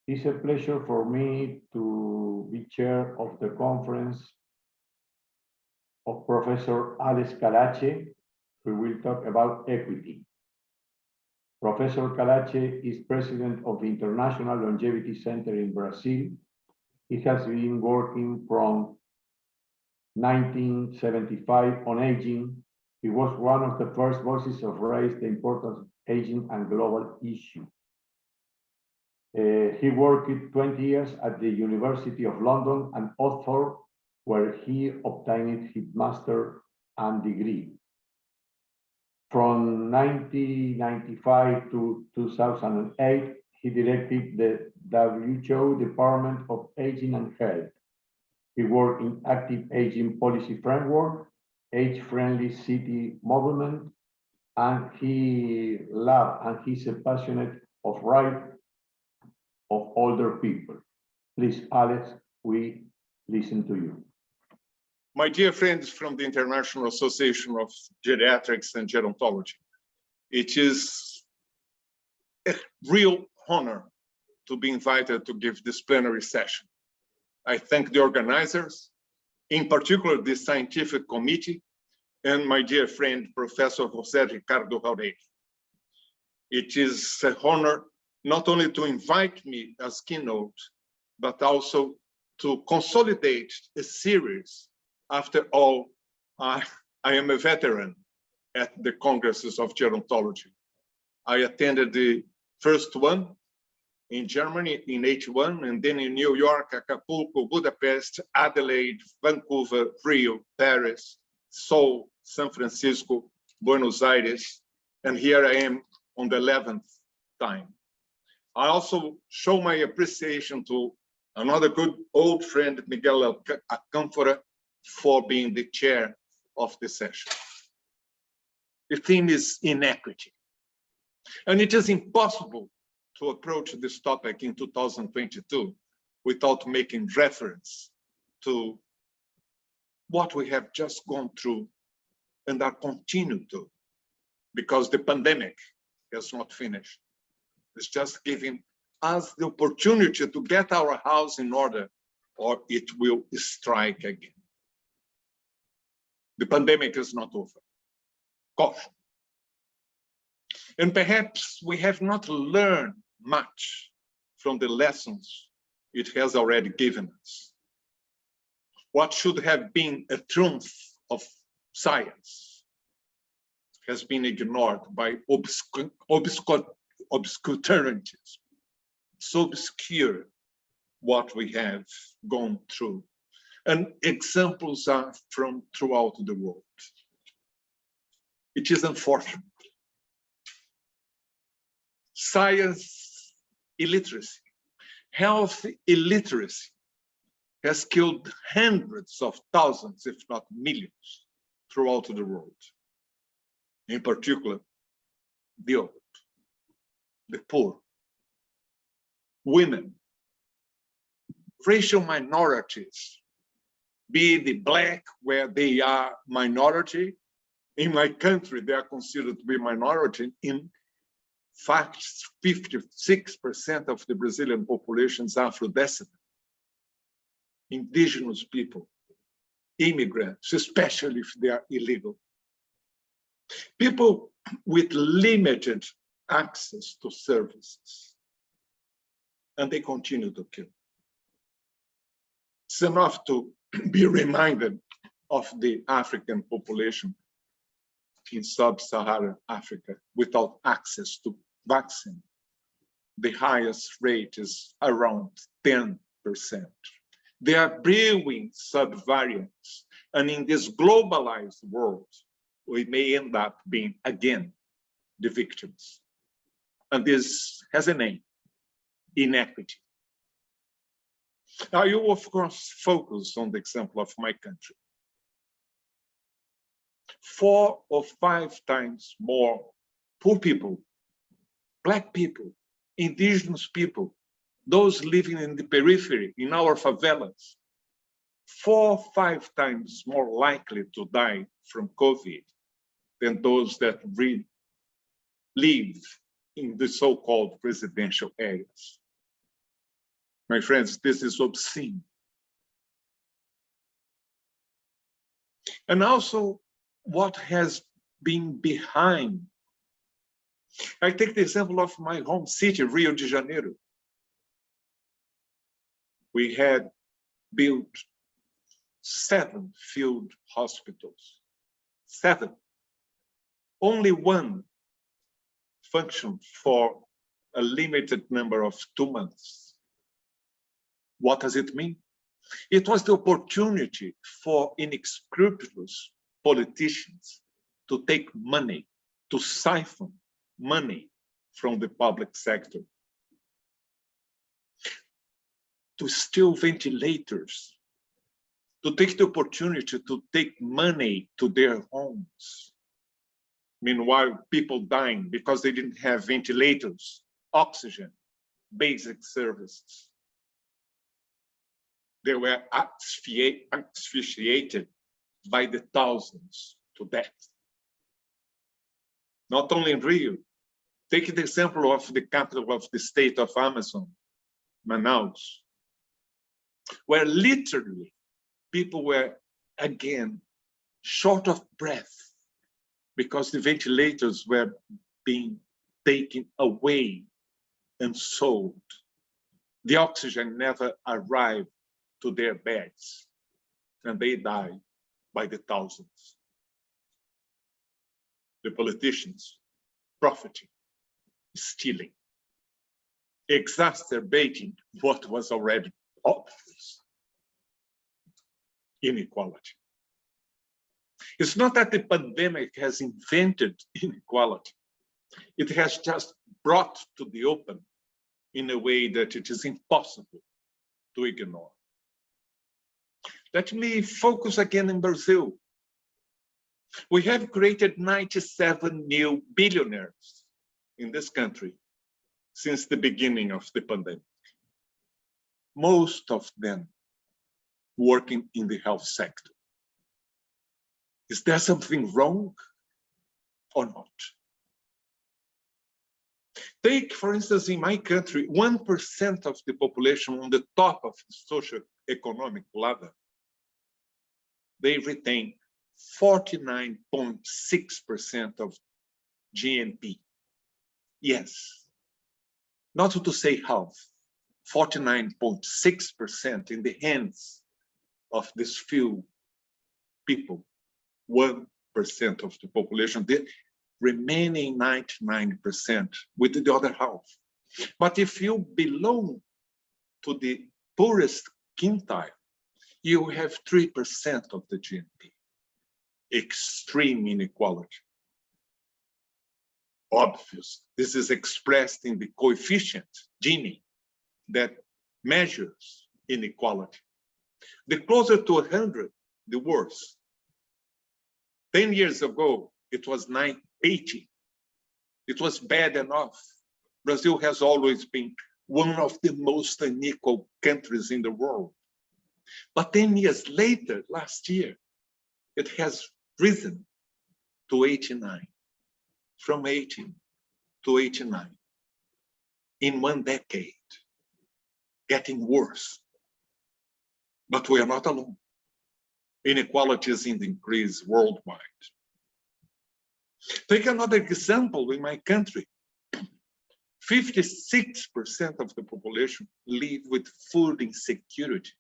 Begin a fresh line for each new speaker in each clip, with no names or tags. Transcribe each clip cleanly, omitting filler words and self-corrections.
It's a pleasure for me to be chair of the conference of Professor Alex Calache, who will talk about equity. Professor Calache is president of the International Longevity Center in Brazil. He has been working from 1975 on aging. He was one of the first voices of raise the importance of aging and global issue. He worked 20 years at the University of London and Oxford, where he obtained his master and degree. From 1995 to 2008, he directed the WHO Department of Aging and Health. He worked in active aging policy framework, age-friendly city movement, and he loved and he's a passionate of right of older people. Please, Alex, we listen to you.
My dear friends from the International Association of Geriatrics and Gerontology, it is a real honor to be invited to give this plenary session. I thank the organizers, in particular the scientific committee, and my dear friend, Professor José Ricardo Jauregui. It is an honor not only to invite me as keynote, but also to consolidate a series. After all, I am a veteran at the Congresses of Gerontology. I attended the first one in Germany in 81, and then in New York, Acapulco, Budapest, Adelaide, Vancouver, Rio, Paris, Seoul, San Francisco, Buenos Aires, and here I am on the 11th time. I also show my appreciation to another good old friend, Miguel Alcântara, for being the chair of the session. The theme is inequity. And it is impossible to approach this topic in 2022 without making reference to what we have just gone through and are continuing to, because the pandemic has not finished. It's just giving us the opportunity to get our house in order, or it will strike again. The pandemic is not over. Caution. And perhaps we have not learned much from the lessons it has already given us. What should have been a triumph of science has been ignored by obscurantism. So obscure what we have gone through. And examples are from throughout the world. It is unfortunate. Science illiteracy, health illiteracy has killed hundreds of thousands, if not millions, throughout the world. In particular, the old, the poor, women, racial minorities, be the Black, where they are minority. In my country, they are considered to be minority. In fact, 56% of the Brazilian population is Afro-descendant. Indigenous people, immigrants, especially if they are illegal. People with limited access to services. And they continue to kill. It's enough to be reminded of the African population in sub-Saharan Africa without access to vaccine. The highest rate is around 10%. They are brewing subvariants, and in this globalized world, we may end up being again the victims. And this has a name: inequity. Now, you of course focus on the example of my country. 4 or 5 times more poor people, Black people, indigenous people, those living in the periphery, in our favelas, 4 or 5 times more likely to die from COVID than those that live in the so-called residential areas. My friends, this is obscene. And also what has been behind. I take the example of my home city, Rio de Janeiro. We had built 7 field hospitals, 7. Only 1 functioned for a limited number of 2 months. What does it mean? It was the opportunity for inescrupulous politicians to take money, to siphon money from the public sector, to steal ventilators, to take the opportunity to take money to their homes. Meanwhile, people dying because they didn't have ventilators, oxygen, basic services. They were asphyxiated by the thousands to death. Not only in Rio. Take the example of the capital of the state of Amazon, Manaus, where literally people were again short of breath because the ventilators were being taken away and sold. The oxygen never arrived to their beds, and they died by the thousands. The politicians profiting, stealing, exacerbating what was already obvious: inequality. It's not that the pandemic has invented inequality. It has just brought to the open in a way that it is impossible to ignore. Let me focus again in Brazil. We have created 97 new billionaires in this country since the beginning of the pandemic. Most of them working in the health sector. Is there something wrong or not? Take, for instance, in my country, 1% of the population on the top of the socio-economic ladder, they retain 49.6% of GNP. Yes, not to say half, 49.6% in the hands of these few people, 1% of the population, the remaining 99% with the other half. But if you belong to the poorest quintile, you have 3% of the GNP. Extreme inequality. Obvious. This is expressed in the coefficient, Gini, that measures inequality. The closer to 100, the worse. 10 years ago, it was 80. It was bad enough. Brazil has always been one of the most unequal countries in the world. But 10 years later, last year, it has risen to 89, from 18 to 89, in 1 decade, getting worse. But we are not alone. Inequality is in the increase worldwide. Take another example in my country. 56% of the population live with food insecurity.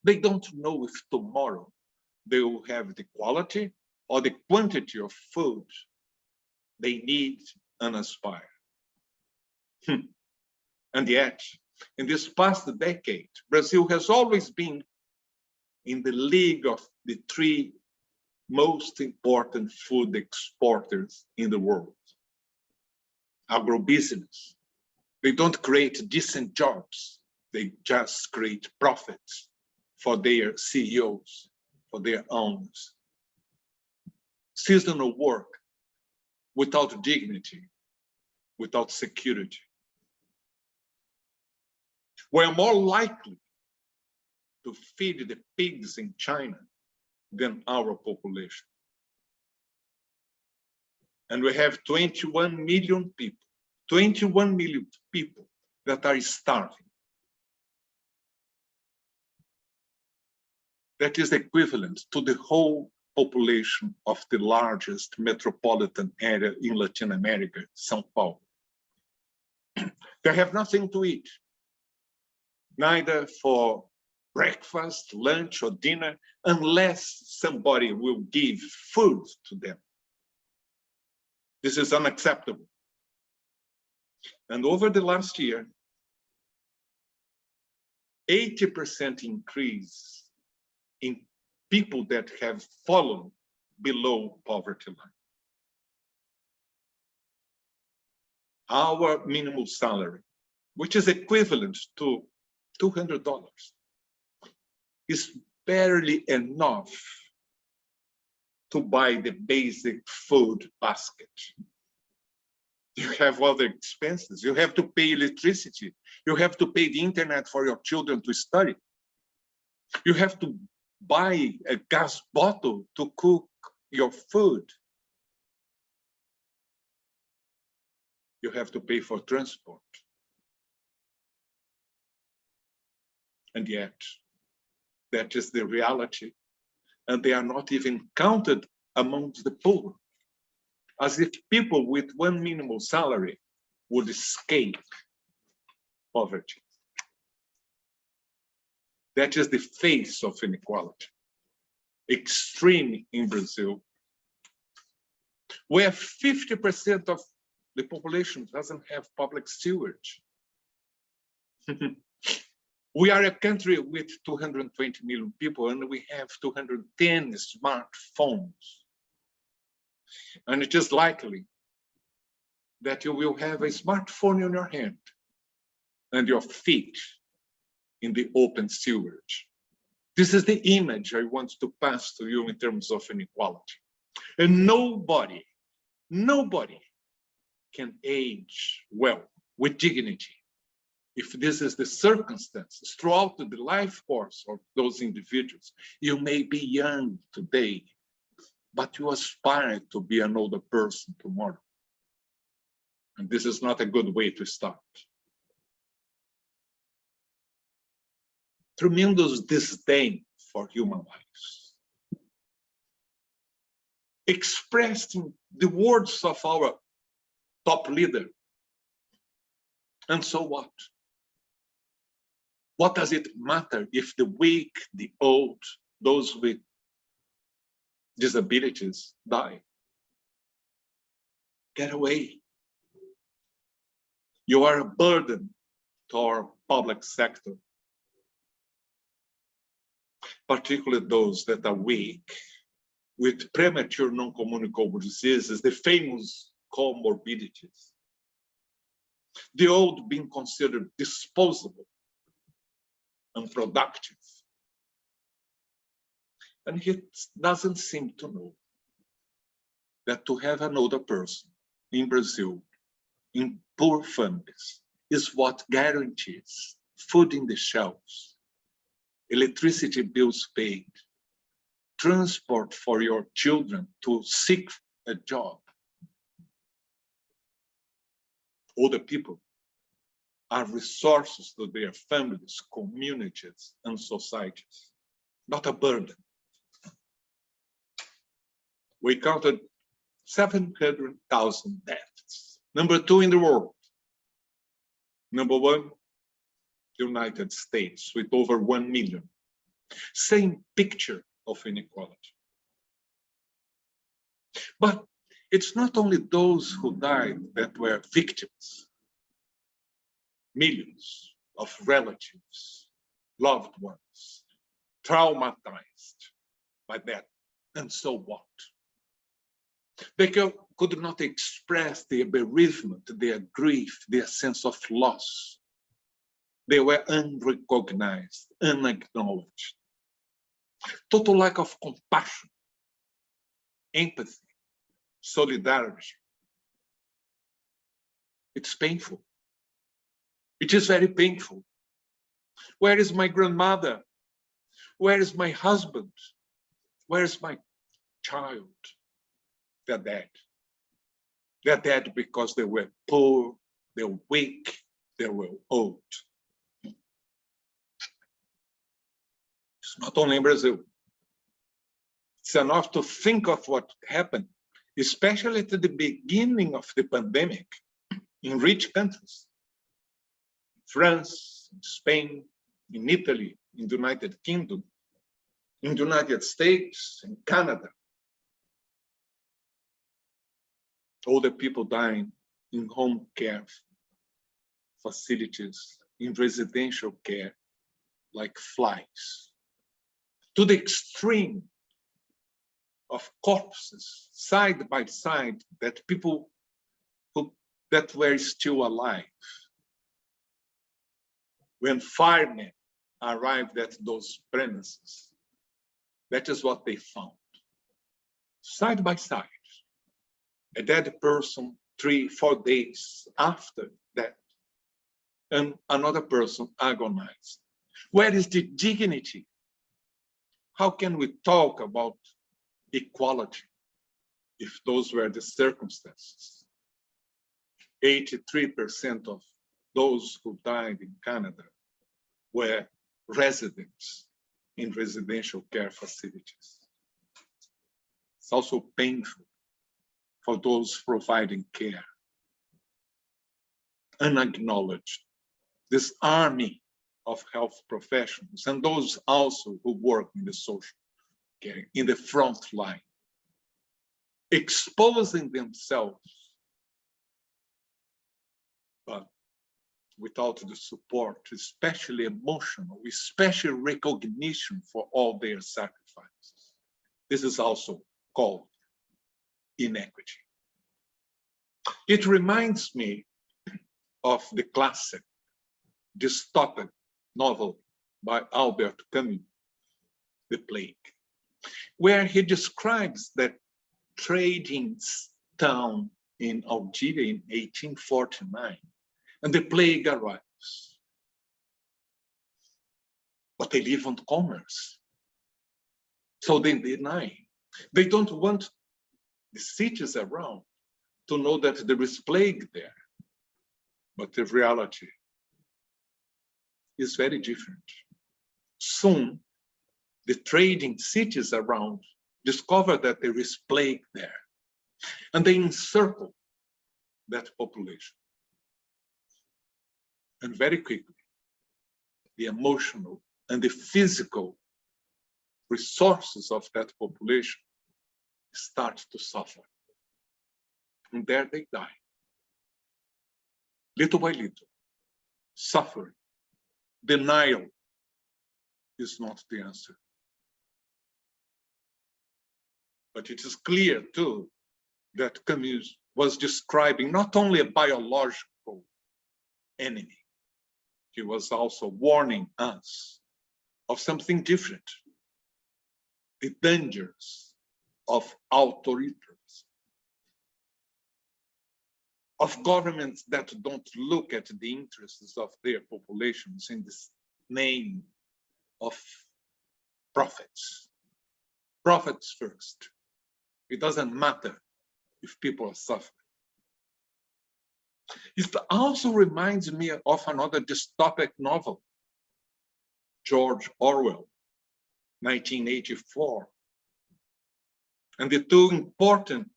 They don't know if tomorrow they will have the quality or the quantity of food they need and aspire. And yet, in this past decade, Brazil has always been in the league of the 3 most important food exporters in the world. Agrobusiness. They don't create decent jobs. They just create profits for their CEOs, for their owners. Seasonal work without dignity, without security. We're more likely to feed the pigs in China than our population. And we have 21 million people that are starving. that is equivalent to the whole population of the largest metropolitan area in Latin America, São Paulo. They have nothing to eat, neither for breakfast, lunch, or dinner, unless somebody will give food to them. This is unacceptable. And over the last year, 80% increase in people that have fallen below poverty line. Our minimum salary, which is equivalent to $200, is barely enough to buy the basic food basket. You have other expenses. You have to pay electricity. You have to pay the internet for your children to study. You have to buy a gas bottle to cook your food. You have to pay for transport. And yet, that is the reality. And they are not even counted amongst the poor, as if people with one minimum salary would escape poverty. That is the face of inequality. Extreme in Brazil, where 50% of the population doesn't have public sewage. We are a country with 220 million people, and we have 210 smartphones. And it is likely that you will have a smartphone in your hand and your feet in the open sewage. This is the image I want to pass to you in terms of inequality. And nobody can age well with dignity if this is the circumstances throughout the life course of those individuals. You may be young today, but you aspire to be an older person tomorrow. And this is not a good way to start. Tremendous disdain for human lives, expressed in the words of our top leader. And so what? What does it matter if the weak, the old, those with disabilities die? Get away. You are a burden to our public sector, particularly those that are weak, with premature non-communicable diseases, the famous comorbidities. The old being considered disposable, unproductive. And he doesn't seem to know that to have an older person in Brazil, in poor families, is what guarantees food in the shelves, electricity bills paid, transport for your children to seek a job. Older people are resources to their families, communities, and societies, not a burden. We counted 700,000 deaths. Number 2 in the world. Number 1, United States, with over 1 million. Same picture of inequality. But it's not only those who died that were victims. Millions of relatives, loved ones, traumatized by that. And so what? They could not express their bereavement, their grief, their sense of loss. They were unrecognized, unacknowledged. Total lack of compassion, empathy, solidarity. It's painful. It is very painful. Where is my grandmother? Where is my husband? Where is my child? They're dead. They're dead because they were poor, they were weak, they were old. It's not only in Brazil. It's enough to think of what happened, especially at the beginning of the pandemic in rich countries. France, Spain, in Italy, in the United Kingdom, in the United States, in Canada. Older people dying in home care facilities, in residential care, like flies, to the extreme of corpses side by side that people that were still alive. When firemen arrived at those premises, that is what they found. Side by side, a dead person 3-4 days after that, and another person agonized. Where is the dignity? How can we talk about equality if those were the circumstances? 83% of those who died in Canada were residents in residential care facilities. It's also painful for those providing care. Unacknowledged, this army of health professionals and those also who work in the social care, in the front line, exposing themselves, but without the support, especially emotional, especially recognition for all their sacrifices. This is also called inequity. It reminds me of the classic dystopic novel by Albert Camus, The Plague, where he describes that trading town in Algeria in 1849, and the plague arrives. But they live on commerce, so they deny. They don't want the cities around to know that there is plague there. But the reality is very different. Soon, the trading cities around discover that there is plague there, and they encircle that population. And very quickly, the emotional and the physical resources of that population start to suffer. And there they die. Little by little, suffering, denial is not the answer. But it is clear too that Camus was describing not only a biological enemy, he was also warning us of something different, the dangers of authoritarianism, of governments that don't look at the interests of their populations in the name of profits. Profits first. It doesn't matter if people are suffering. It also reminds me of another dystopic novel, George Orwell, 1984. And the two important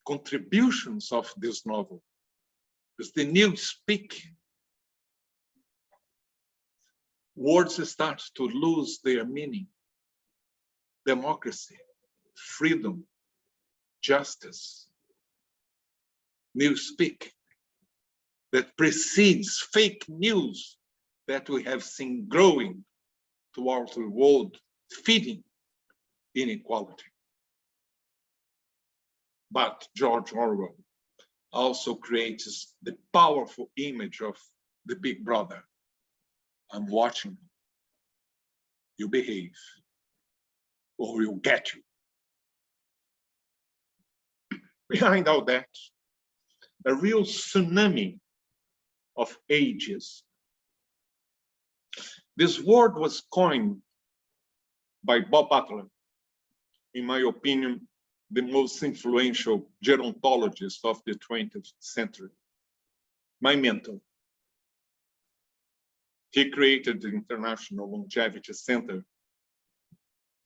contributions of this novel is the newspeak. Words start to lose their meaning. Democracy, freedom, justice. Newspeak that precedes fake news that we have seen growing towards the world, feeding inequality. But George Orwell also creates the powerful image of the big brother. I'm watching. You behave, or we'll get you. Behind all that, a real tsunami of ages. This word was coined by Bob Butler, in my opinion, the most influential gerontologist of the 20th century, my mentor. He created the International Longevity Center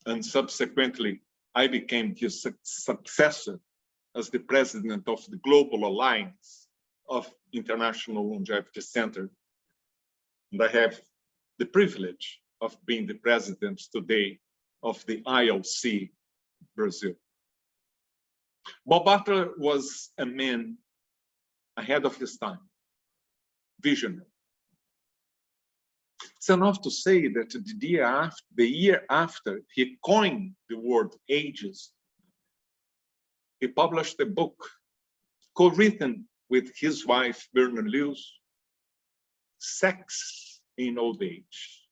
and subsequently I became his successor as the president of the Global Alliance of International Longevity Center. And I have the privilege of being the president today of the ILC Brazil. Bob Butler was a man ahead of his time, visionary. It's enough to say that the year after he coined the word ages, he published a book co-written with his wife, Bernard Lewis, Sex in Old Age,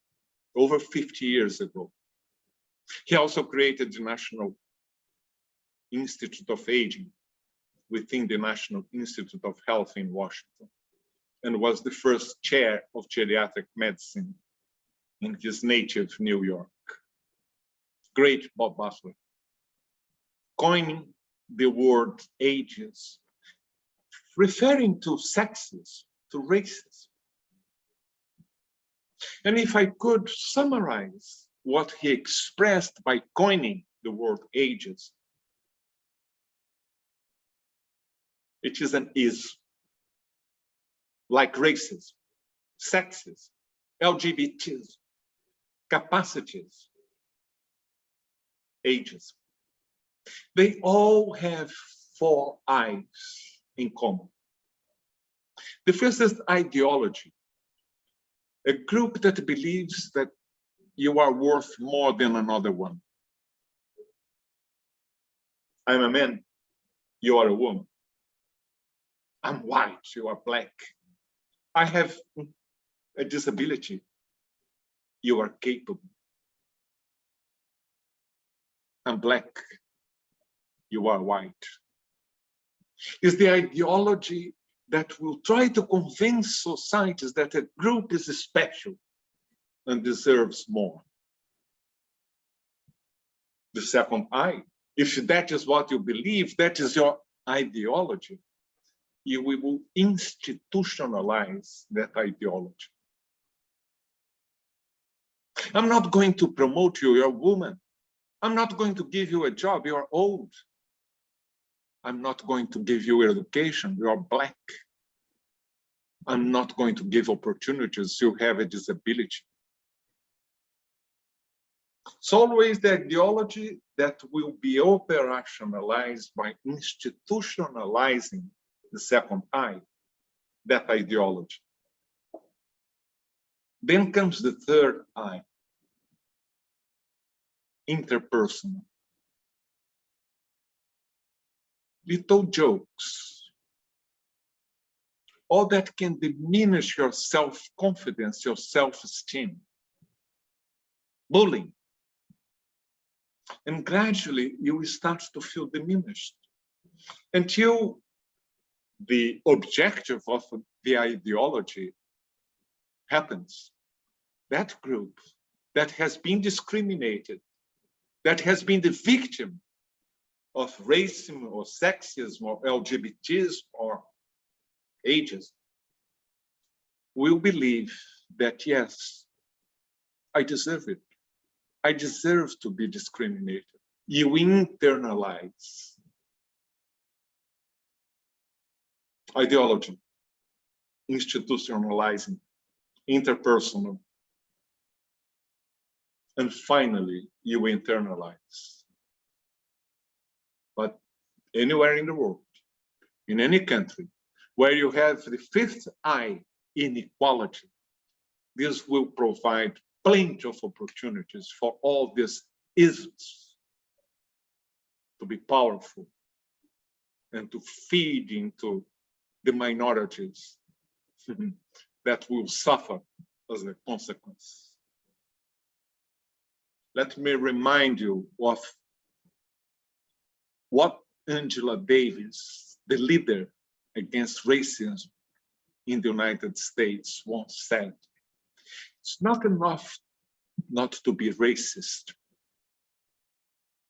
over 50 years ago. He also created the National Institute of Aging within the National Institute of Health in Washington, and was the first chair of geriatric medicine in his native New York. Great Bob Butler, coining the word ages, referring to sexes, to races. And if I could summarize what he expressed by coining the word ages, it is an is, like races, sexes, LGBTs, capacities, ages. They all have 4 I's in common. The first is ideology, a group that believes that you are worth more than another one. I'm a man, you are a woman. I'm white, you are black. I have a disability, you are capable. I'm black, you are white. It's the ideology that will try to convince societies that a group is special and deserves more. The second I, if that is what you believe, that is your ideology, you will institutionalize that ideology. I'm not going to promote you, you're a woman. I'm not going to give you a job, you're old. I'm not going to give you education, you're black. I'm not going to give opportunities, you have a disability. It's always the ideology that will be operationalized by institutionalizing the second I, that ideology. Then comes the third I, interpersonal. Little jokes, all that can diminish your self-confidence, your self-esteem, bullying. And gradually you will start to feel diminished until the objective of the ideology happens. That group that has been discriminated, that has been the victim of racism or sexism or LGBTs or ages, will believe that, yes, I deserve it. I deserve to be discriminated. You internalize ideology, institutionalizing, interpersonal, and finally, you internalize. But anywhere in the world, in any country, where you have the fifth I, inequality, this will provide plenty of opportunities for all these isms to be powerful and to feed into the minorities that will suffer as a consequence. Let me remind you of what Angela Davis, the leader against racism in the United States, once said. It's not enough not to be racist.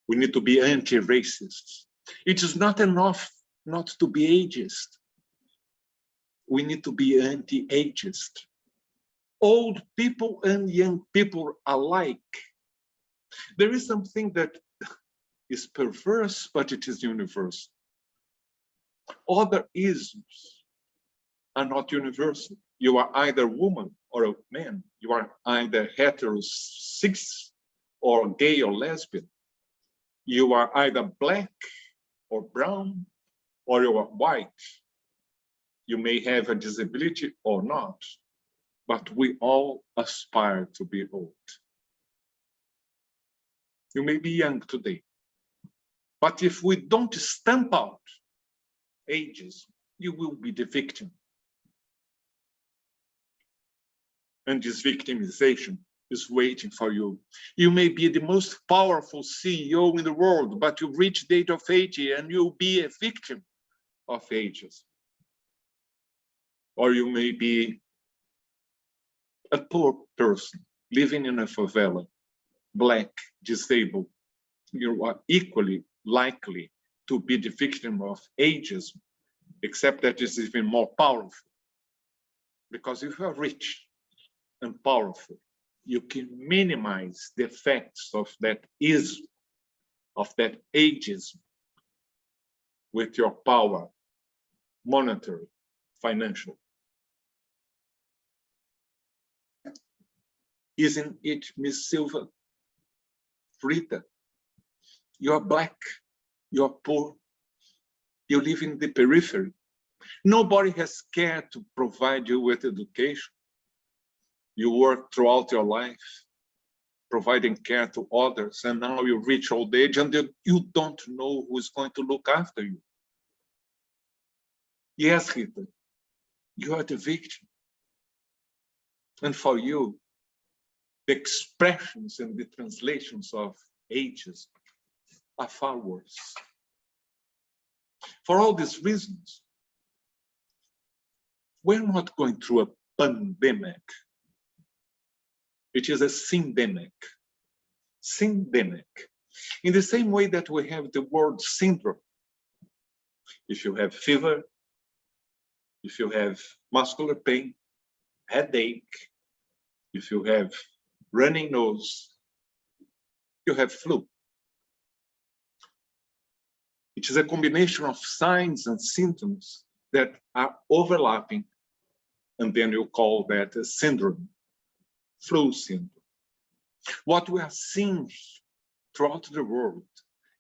We need to be anti-racist. It is not enough not to be ageist. We need to be anti-ageist. Old people and young people alike There is something that is perverse, but it is universal. Other isms are not universal. You are either a woman or a man. You are either heterosexual or gay or lesbian. You are either black or brown, or you are white. You may have a disability or not, but we all aspire to be old. You may be young today, but if we don't stamp out ages, you will be the victim. And this victimization is waiting for you. You may be the most powerful CEO in the world, but you reach the age of 80 and you'll be a victim of ages. Or you may be a poor person living in a favela, black, disabled. You are equally likely to be the victim of ageism, except that it's even more powerful. Because if you are rich and powerful, you can minimize the effects of that ism, of that ageism, with your power, monetary, financial. Isn't it, Miss Silva? Rita, you are black, you are poor, you live in the periphery. Nobody has cared to provide you with education. You work throughout your life, providing care to others, and now you reach old age and you don't know who's going to look after you. Yes, Rita, you are the victim. And for you, the expressions and the translations of ages are far worse. For all these reasons, we're not going through a pandemic. It is a syndemic. Syndemic. In the same way that we have the word syndrome. If you have fever, if you have muscular pain, headache, if you have running nose, you have flu. It is a combination of signs and symptoms that are overlapping, and then you call that a syndrome, flu syndrome. What we are seeing throughout the world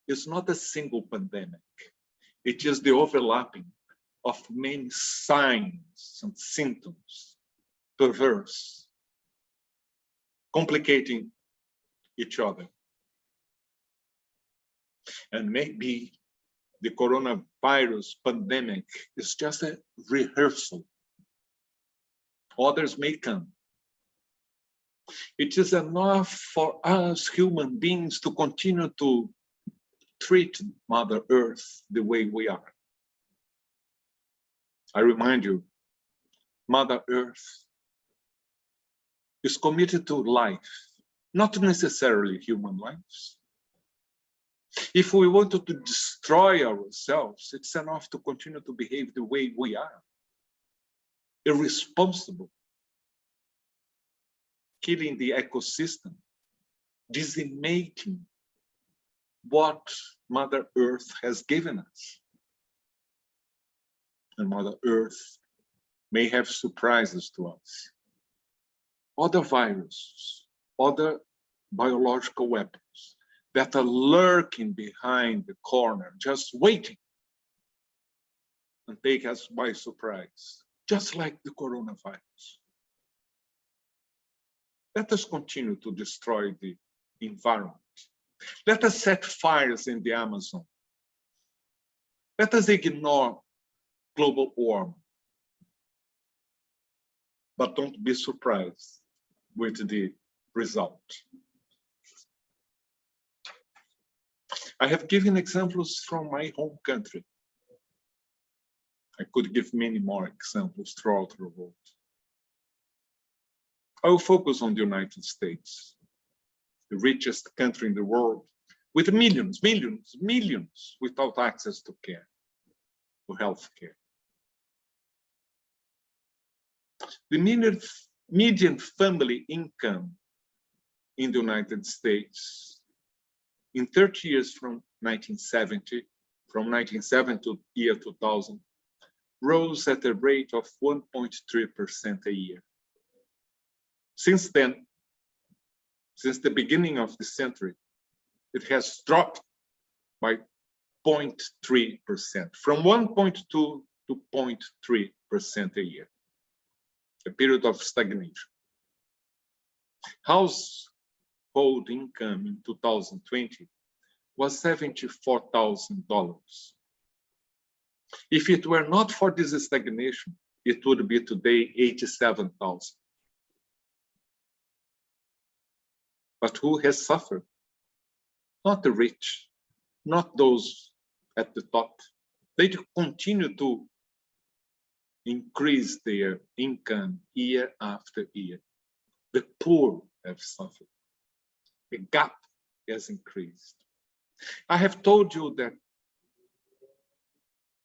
is not a single pandemic. It is the overlapping of many signs and symptoms, perverse, complicating each other. And maybe the coronavirus pandemic is just a rehearsal. Others may come. It is enough for us human beings to continue to treat Mother Earth the way we are. I remind you, Mother Earth is committed to life, not necessarily human lives. If we wanted to destroy ourselves, it's enough to continue to behave the way we are. Irresponsible, killing the ecosystem, decimating what Mother Earth has given us. And Mother Earth may have surprises to us. Other viruses, other biological weapons that are lurking behind the corner, just waiting and take us by surprise, just like the coronavirus. Let us continue to destroy the environment. Let us set fires in the Amazon. Let us ignore global warming. But don't be surprised with the result. I have given examples from my home country. I could give many more examples throughout the world. I will focus on the United States, the richest country in the world, with millions without access to care, to health care. The median family income in the United States in 30 years from 1970 to year 2000, rose at a rate of 1.3% a year. Since then, since the beginning of the century, it has dropped by 0.3%, from 1.2 to 0.3% a year, a period of stagnation. Household income in 2020 was $74,000. If it were not for this stagnation, it would be today 87,000. But who has suffered? Not the rich, not those at the top. They continue to increase their income year after year. The poor have suffered. The gap has increased. I have told you that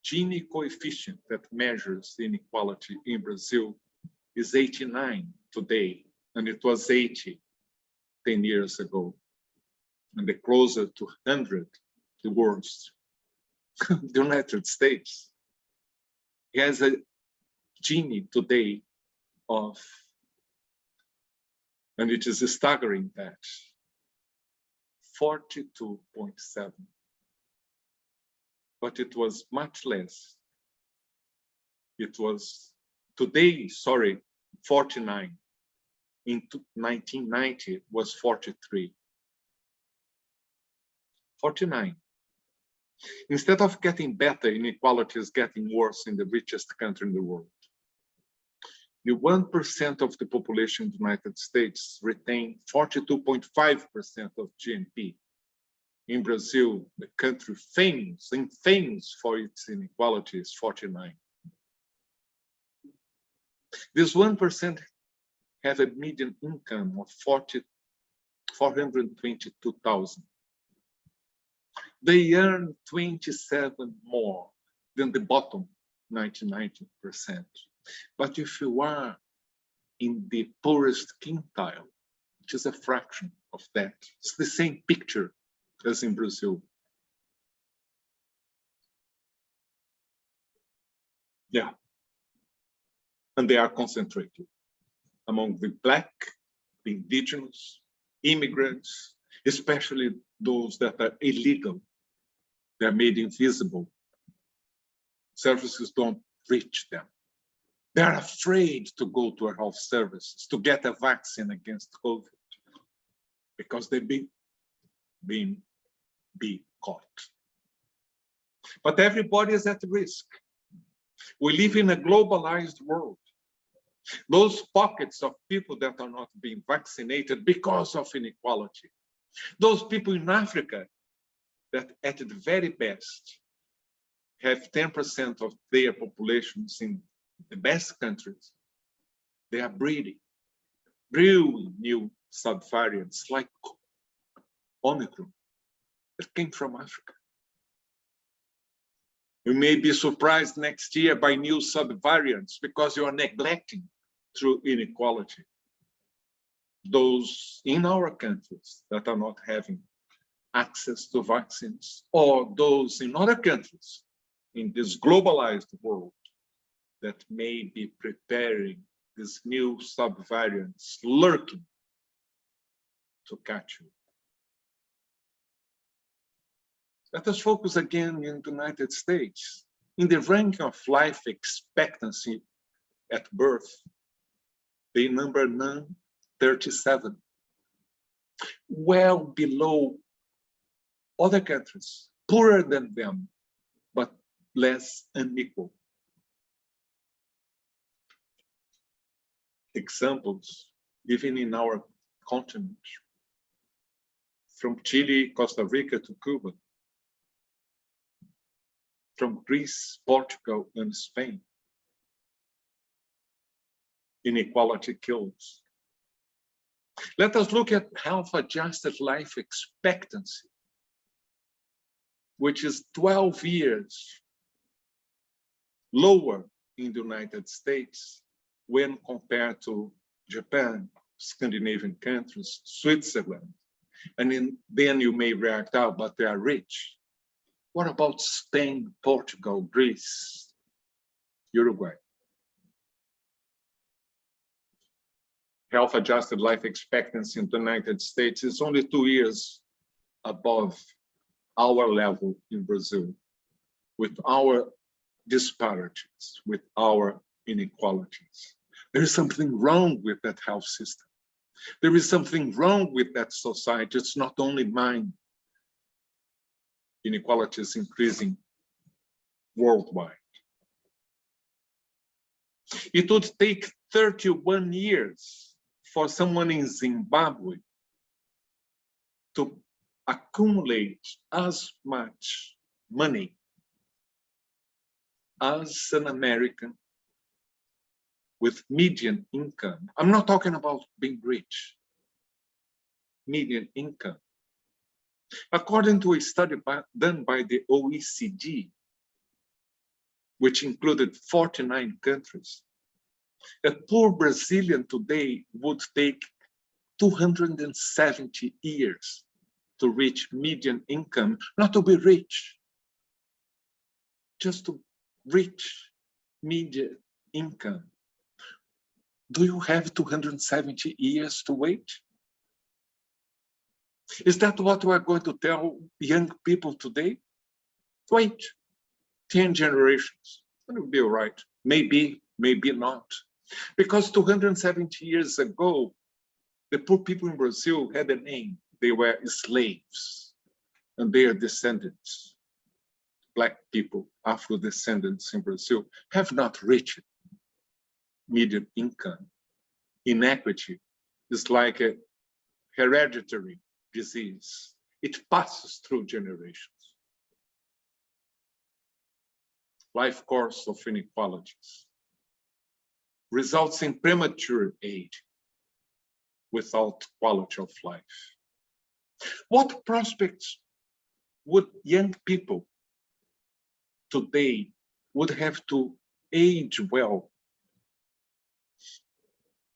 Gini coefficient that measures inequality in Brazil is 89 today, and it was 80 10 years ago. And the closer to 100, the worst. The United States has a Gini today of, and it is staggering, that 42.7. But it was much less. It was today, 49. In 1990 was 43. 49. Instead of getting better, inequality is getting worse in the richest country in the world. The 1% of the population in the United States retain 42.5% of GNP. In Brazil, the country famous for its inequality, is 49. This 1% have a median income of 422,000. They earn 27 more than the bottom 99%. But if you are in the poorest quintile, which is a fraction of that, it's the same picture as in Brazil. Yeah. And they are concentrated among the Black, the indigenous, immigrants, especially those that are illegal. They're made invisible. Services don't reach them. They're afraid to go to our health services to get a vaccine against COVID because they've been caught. But everybody is at risk. We live in a globalized world. Those pockets of people that are not being vaccinated because of inequality, those people in Africa that at the very best have 10% of their populations in the best countries, they are breeding real new subvariants like Omicron that came from Africa. You may be surprised next year by new subvariants because you are neglecting through inequality those in our countries that are not having access to vaccines, or those in other countries in this globalized world that may be preparing these new subvariants lurking to catch you. Let us focus again in the United States. In the ranking of life expectancy at birth, they number 37, well below other countries, poorer than them, but less unequal. Examples, even in our continent, from Chile, Costa Rica to Cuba, from Greece, Portugal, and Spain. Inequality kills. Let us look at health-adjusted life expectancy, which is 12 years lower in the United States when compared to Japan, Scandinavian countries, Switzerland, And then you may react out, but they are rich. What about Spain, Portugal, Greece, Uruguay? Health-adjusted life expectancy in the United States is only 2 years above our level in Brazil, with our disparities, with our inequalities. There is something wrong with that health system. There is something wrong with that society. It's not only mine. Inequality is increasing worldwide. It would take 31 years for someone in Zimbabwe to accumulate as much money as an American with median income. I'm not talking about being rich. Median income. According to a study done by the OECD, which included 49 countries, a poor Brazilian today would take 270 years to reach median income, not to be rich, just to reach median income. Do you have 270 years to wait? Is that what we're going to tell young people today? Wait 10 generations, it will be all right. Maybe, maybe not. Because 270 years ago, the poor people in Brazil had a name. They were slaves, and their descendants, Black people, Afro-descendants in Brazil, have not reached median income. Inequity is like a hereditary disease. It passes through generations. Life course of inequalities results in premature age without quality of life. What prospects would young people today would have to age well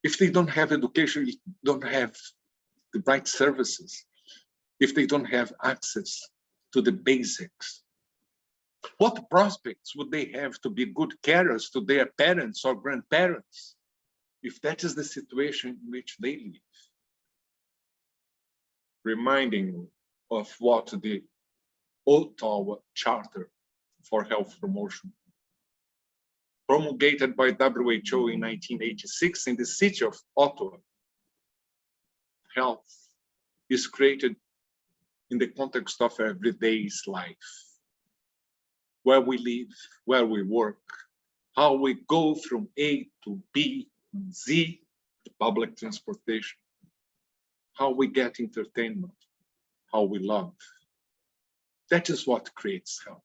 if they don't have education, if they don't have the right services, if they don't have access to the basics? What prospects would they have to be good carers to their parents or grandparents if that is the situation in which they live? Reminding you of what the Ottawa Charter for Health Promotion, promulgated by WHO in 1986 in the city of Ottawa. Health is created in the context of everyday's life, where we live, where we work, how we go from A to B and Z, to public transportation, how we get entertainment, how we love. That is what creates health.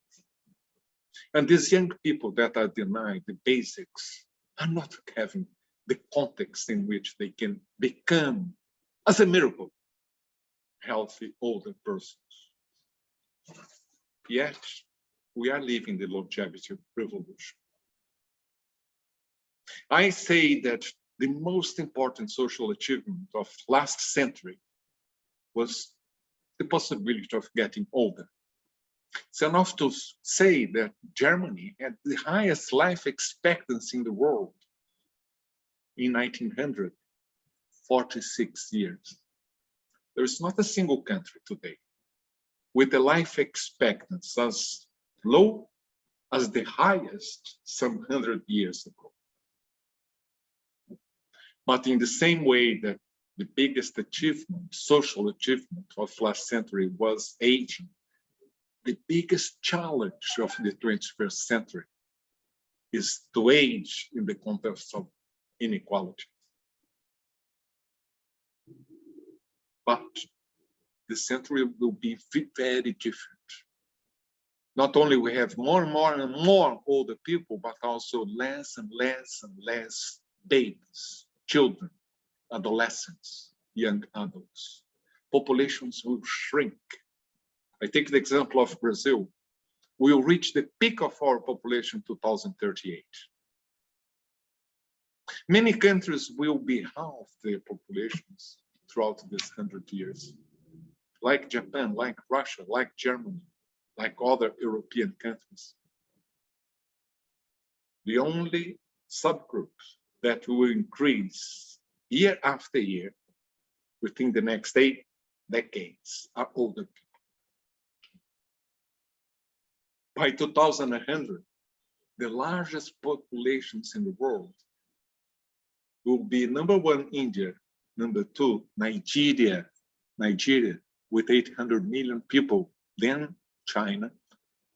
And these young people that are denied the basics are not having the context in which they can become, as a miracle, healthy older persons. Yet, we are living the longevity revolution. I say that the most important social achievement of last century was the possibility of getting older. It's enough to say that Germany had the highest life expectancy in the world in 1900, 46 years. There is not a single country today with a life expectancy as low as the highest some 100 years ago. But in the same way that the biggest achievement, social achievement of last century was aging, the biggest challenge of the 21st century is to age in the context of inequality. But the century will be very different. Not only we have more and more older people, but also less and less and less babies, children, adolescents, young adults. Populations will shrink. I take the example of Brazil. We will reach the peak of our population in 2038. Many countries will be half their populations throughout these 100 years. like Japan, like Russia, like Germany, like other European countries. The only subgroup that will increase year after year within the next 8 decades are older people. By 2100, the largest populations in the world will be number 1, India, number 2, Nigeria with 800 million people, then China,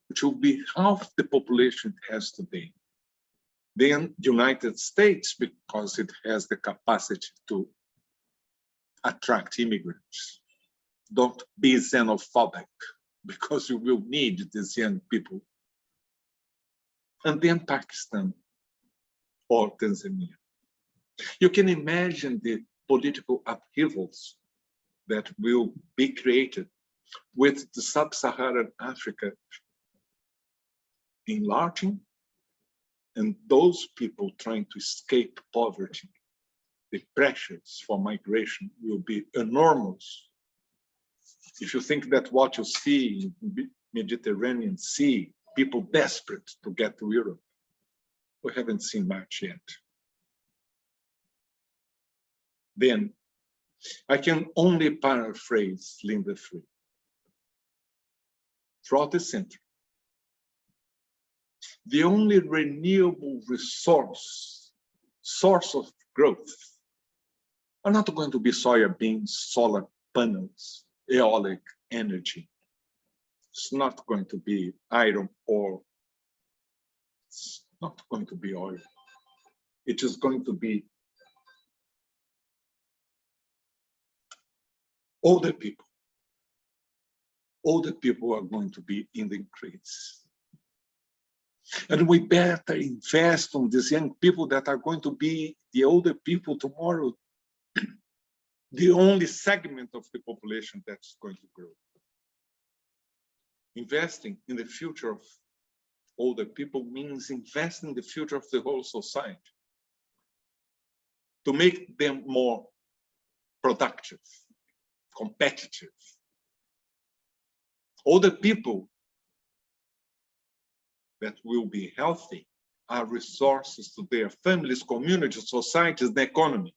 which will be half the population it has today. Then United States, because it has the capacity to attract immigrants. Don't be xenophobic, because you will need these young people. And then Pakistan or Tanzania. You can imagine the political upheavals that will be created with the sub-Saharan Africa enlarging, and those people trying to escape poverty. The pressures for migration will be enormous. If you think that what you see in the Mediterranean Sea, people desperate to get to Europe, we haven't seen much yet. Then I can only paraphrase Linda Free. Throughout the century, the only renewable source of growth are not going to be soya beans, solar panels, aeolic energy. It's not going to be iron ore. It's not going to be oil. It is going to be older people. Older people are going to be in the increase. And we better invest on these young people that are going to be the older people tomorrow, the only segment of the population that's going to grow. Investing in the future of older people means investing in the future of the whole society to make them more productive, competitive. Older people that will be healthy are resources to their families, communities, societies, the economy.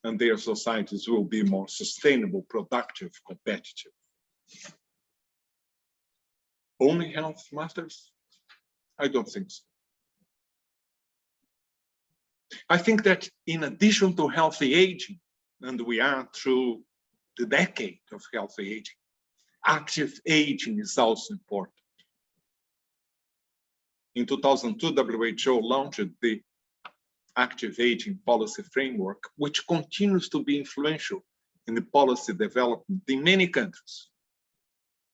And their societies will be more sustainable, productive, competitive. Only health matters? I don't think so. I think that in addition to healthy aging, and we are through the decade of healthy aging, active aging is also important. In 2002, WHO launched the Active Aging Policy Framework, which continues to be influential in the policy development in many countries.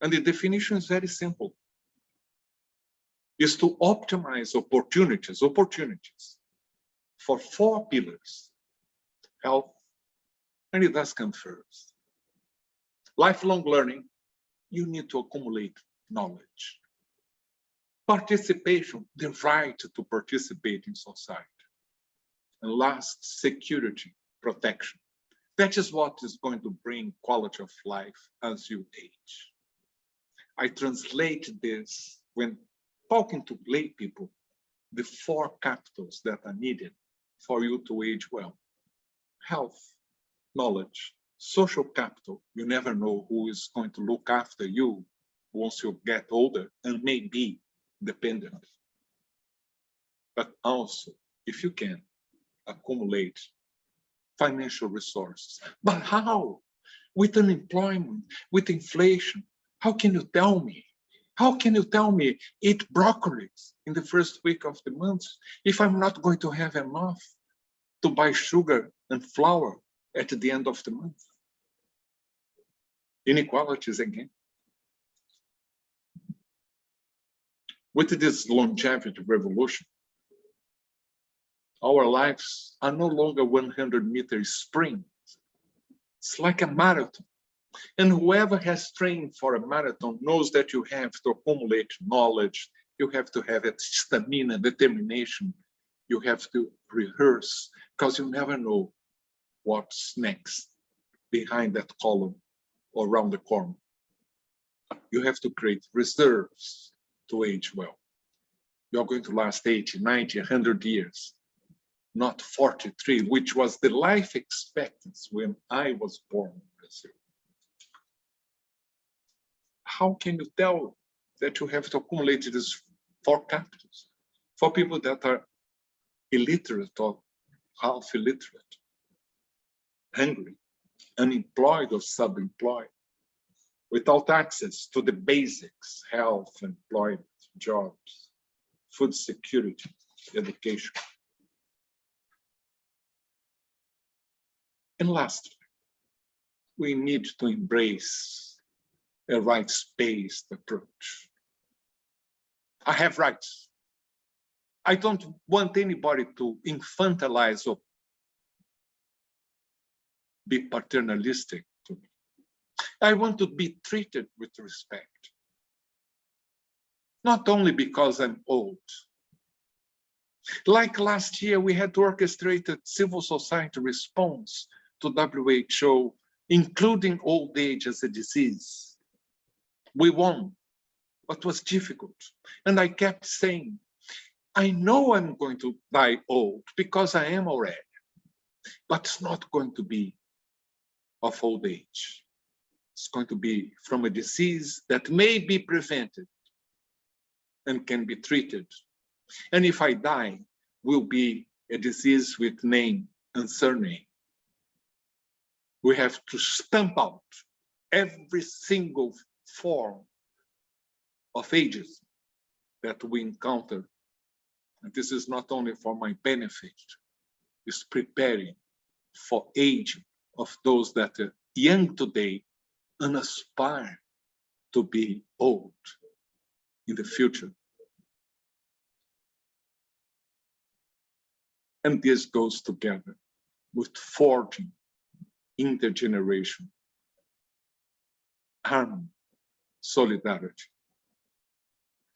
And the definition is very simple. Is to optimize opportunities for 4 pillars: health, and it does come first. Lifelong learning, you need to accumulate knowledge. Participation, the right to participate in society. And last, security, protection. That is what is going to bring quality of life as you age. I translate this when talking to lay people, the 4 capitals that are needed for you to age well: health, knowledge, social capital. You never know who is going to look after you once you get older and may be dependent. But also, if you can, accumulate financial resources. But how? With unemployment, with inflation, how can you tell me? How can you tell me eat broccoli in the first week of the month if I'm not going to have enough to buy sugar and flour at the end of the month? Inequalities again. With this longevity revolution, our lives are no longer 100-meter sprints. It's like a marathon. And whoever has trained for a marathon knows that you have to accumulate knowledge, you have to have stamina, determination, you have to rehearse, because you never know what's next behind that column or around the corner. You have to create reserves to age well. You're going to last 80, 90, 100 years, not 43, which was the life expectancy when I was born in Brazil. How can you tell that you have to accumulate these 4 capitals for people that are illiterate or half illiterate, hungry, unemployed or sub-employed, without access to the basics, health, employment, jobs, food security, education. And lastly, we need to embrace a rights-based approach. I have rights. I don't want anybody to infantilize or be paternalistic to me. I want to be treated with respect. Not only because I'm old. Like last year, we had to orchestrate a civil society response to WHO, including old age as a disease. We won, but it was difficult. And I kept saying, I know I'm going to die old because I am already, but it's not going to be of old age. It's going to be from a disease that may be prevented and can be treated. And if I die, will be a disease with name and surname. We have to stamp out every single form of ageism that we encounter. And this is not only for my benefit, it's preparing for aging of those that are young today and aspire to be old in the future. And this goes together with forging intergenerational harmony, solidarity.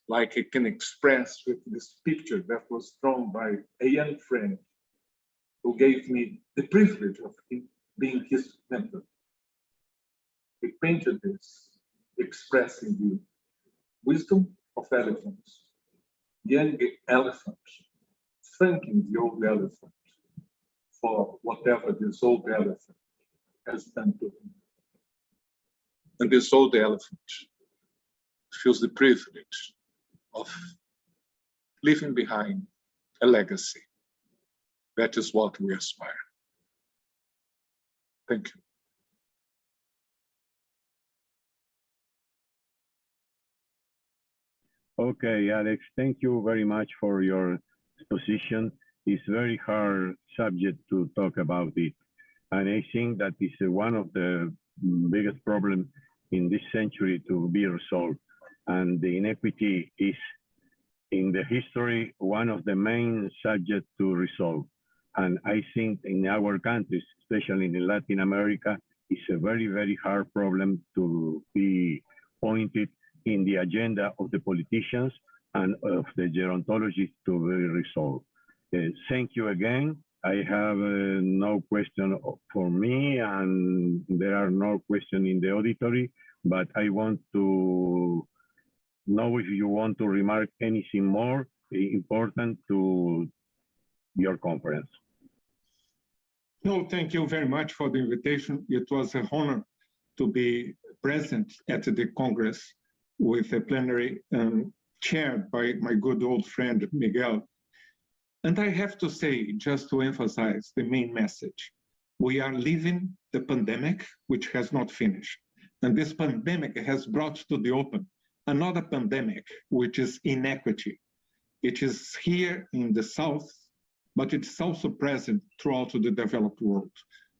Like I can express with this picture that was drawn by a young friend who gave me the privilege of being his mentor. He painted this, expressing the wisdom of elephants, young elephants, thanking the old elephant for whatever this old elephant has done to him. And this old elephant feels the privilege of leaving behind a legacy. That is what we aspire. Thank you.
Okay, Alex, thank you very much for your exposition. It's very hard subject to talk about it. And I think that is one of the biggest problems in this century to be resolved. And the inequity is, in the history, one of the main subjects to resolve. And I think in our countries, especially in Latin America, it's a very, very hard problem to be pointed in the agenda of the politicians and of the gerontologists to be resolved. Thank you again. I have no question for me, and there are no questions in the auditory, but I want to know if you want to remark anything more important to your conference.
No, thank you very much for the invitation. It was an honor to be present at the Congress with a plenary chaired by my good old friend, Miguel. And I have to say, just to emphasize the main message, we are living the pandemic, which has not finished. And this pandemic has brought to the open another pandemic, which is inequity. It is here in the South, but it's also present throughout the developed world.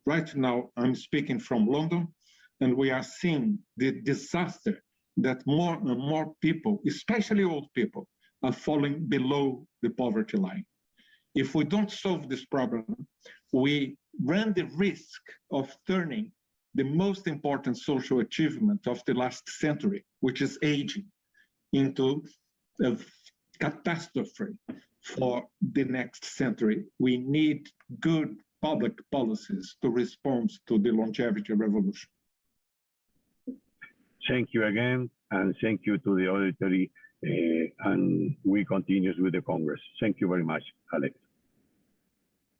Right now, I'm speaking from London, and we are seeing the disaster that more and more people, especially old people, are falling below the poverty line. If we don't solve this problem, we run the risk of turning the most important social achievement of the last century, which is aging, into a catastrophe for the next century. We need good public policies to respond to the longevity revolution.
Thank you again, and thank you to the auditory, and we continue with the Congress. Thank you very much, Alex.